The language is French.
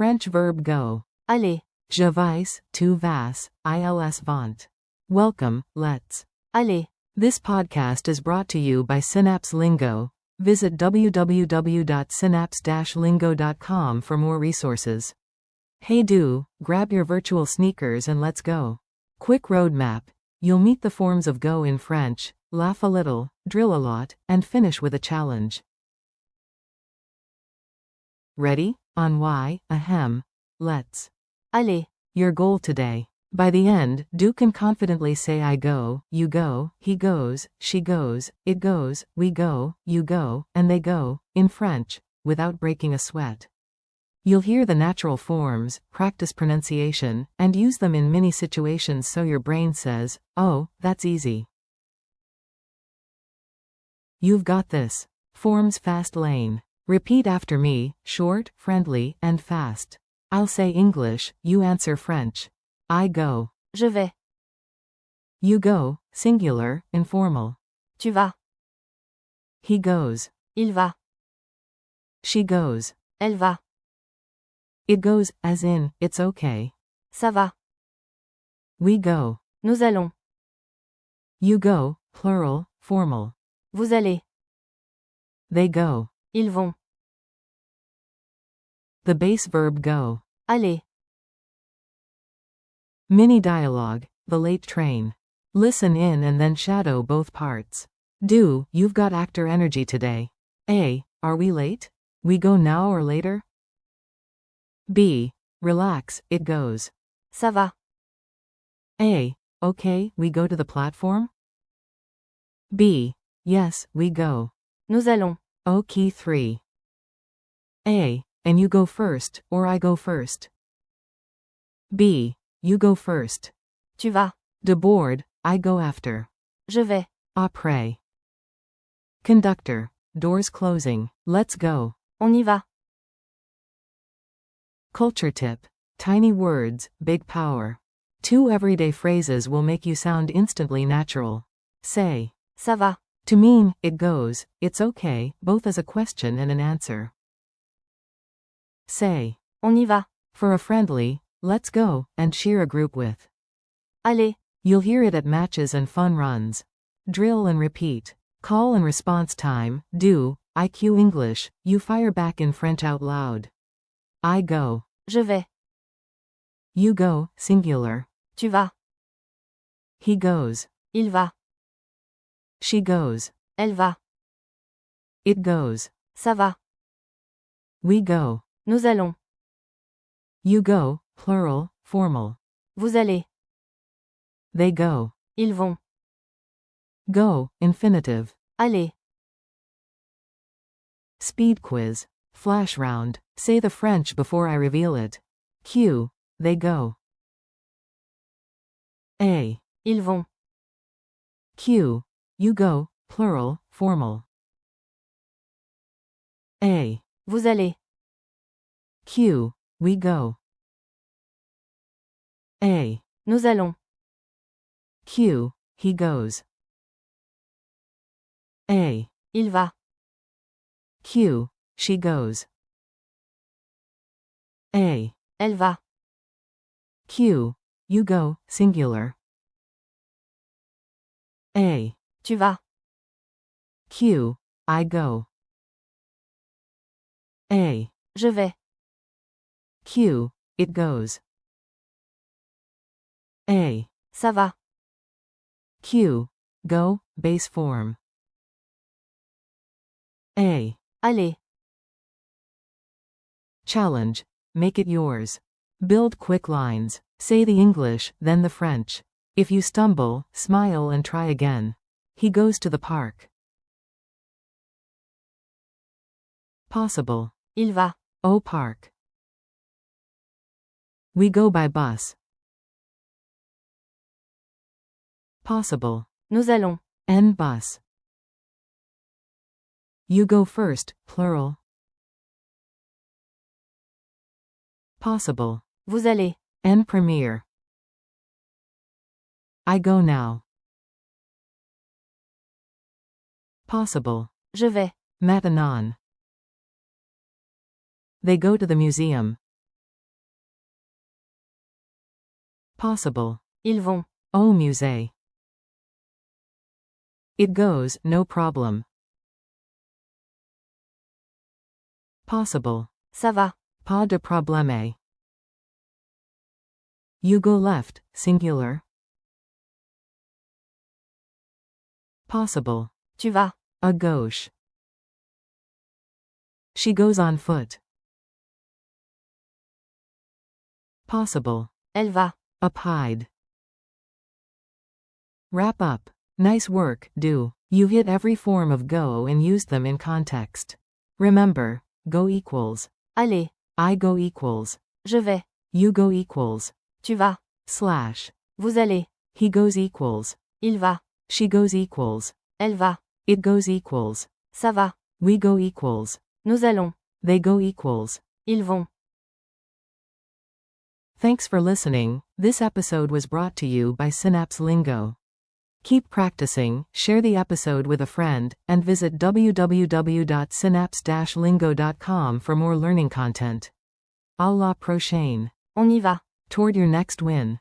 French verb go. Aller. Je vais, tu vas, ils vont. Welcome, let's. Aller. This podcast is brought to you by Synapse Lingo. Visit www.synapse-lingo.com for more resources. Hey grab your virtual sneakers and let's go. Quick roadmap. You'll meet the forms of go in French, laugh a little, drill a lot, and finish with a challenge. Ready? On why, ahem. Let's. Aller. Your goal today. By the end, do can confidently say I go, you go, he goes, she goes, it goes, we go, you go, and they go, in French, without breaking a sweat. You'll hear the natural forms, practice pronunciation, and use them in many situations so your brain says, oh, that's easy. You've got this. Forms fast lane. Repeat after me, short, friendly, and fast. I'll say English, you answer French. I go. Je vais. You go, singular, informal. Tu vas. He goes. Il va. She goes. Elle va. It goes, as in, it's okay. Ça va. We go. Nous allons. You go, plural, formal. Vous allez. They go. Ils vont. The base verb go. Aller. Mini dialogue, the late train. Listen in and then shadow both parts. You've got actor energy today. A. Are we late? We go now or later? B. Relax, it goes. Ça va. A. Okay, we go to the platform? B. Yes, we go. Nous allons. Ch.3. A. And you go first, or I go first. B. You go first. Tu vas. Deboard, I go after. Je vais. Après. Conductor. Doors closing. Let's go. On y va. Culture tip. Tiny words, big power. 2 everyday phrases will make you sound instantly natural. Say. Ça va. To mean, it goes, it's okay, both as a question and an answer. Say. On y va. For a friendly, let's go, and cheer a group with. Aller. You'll hear it at matches and fun runs. Drill and repeat. Call and response time, IQ English, you fire back in French out loud. I go. Je vais. You go, singular. Tu vas. He goes. Il va. She goes. Elle va. It goes. Ça va. We go. Nous allons. You go, plural, formal. Vous allez. They go. Ils vont. Go, infinitive. Aller. Speed quiz. Flash round. Say the French before I reveal it. Q. They go. A. Ils vont. Q. You go, plural, formal. A. Vous allez. Q. We go. A. Nous allons. Q. He goes. A. Il va. Q. She goes. A. Elle va. Q. You go, singular. A. Tu vas. Q. I go. A. Je vais. Q. It goes. A. Ça va. Q. Go, base form. A. Aller. Challenge. Make it yours. Build quick lines. Say the English, then the French. If you stumble, smile and try again. He goes to the park. Possible. Il va. Au parc. We go by bus. Possible. Nous allons. En bus. You go first, plural. Possible. Vous allez. En premier. I go now. Possible. Je vais. Maintenant. They go to the museum. Possible. Ils vont. Au musée. It goes, no problem. Possible. Ça va. Pas de problème. You go left, singular. Possible. Tu vas. À gauche. She goes on foot. Possible. Elle va. Up hide. Wrap up. Nice work, do. You hit every form of go and used them in context. Remember, go equals. Allez. I go equals. Je vais. You go equals. Tu vas. Slash. Vous allez. He goes equals. Il va. She goes equals. Elle va. It goes equals. Ça va. We go equals. Nous allons. They go equals. Ils vont. Thanks for listening. This episode was brought to you by Synapse Lingo. Keep practicing, share the episode with a friend, and visit www.synapse-lingo.com for more learning content. À la prochaine. On y va. Toward your next win.